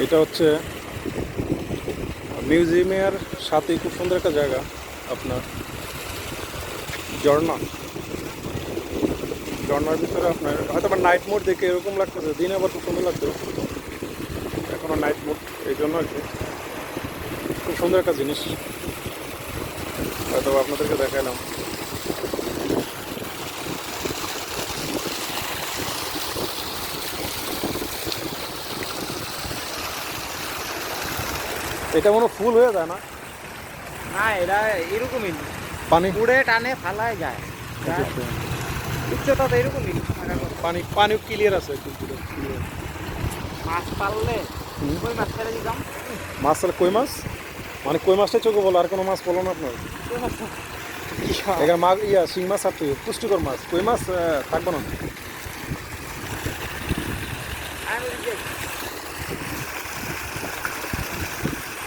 এটা হচ্ছে মিউজিয়ামের সাথে খুব সুন্দর একটা জায়গা আপনার ঝর্ণা। ঝর্ণার ভিতরে আপনার হয়তো বা নাইট মোড দেখে এরকম লাগতেছে, দিনে আবার খুব সুন্দর লাগতো, এখনো নাইট মোড এই জন্য আর কি। খুব সুন্দর একটা জিনিস, হয়তো আপনাদেরকে দেখাইলাম। এটা মনে হয় ফুল হয়ে যায় না? না, এরা এরকমই পানি উড়ে টানে ফালায় যায়। উচ্চতা তো এরকমই পানি পানিও ক্লিয়ার আছে একদম পুরো clear। মাছ পাললে হুম। ওই মাছ ছেড়ে দিতাম। মাছ তাহলে কই মাছ, মানে কই মাছটাই চোখে বলো, আর কোনো মাছ বলো না আপনার? এখানে মাছ শিং মাছ আর পুষ্টিকর মাছ, কই মাছ থাকবো না। আমি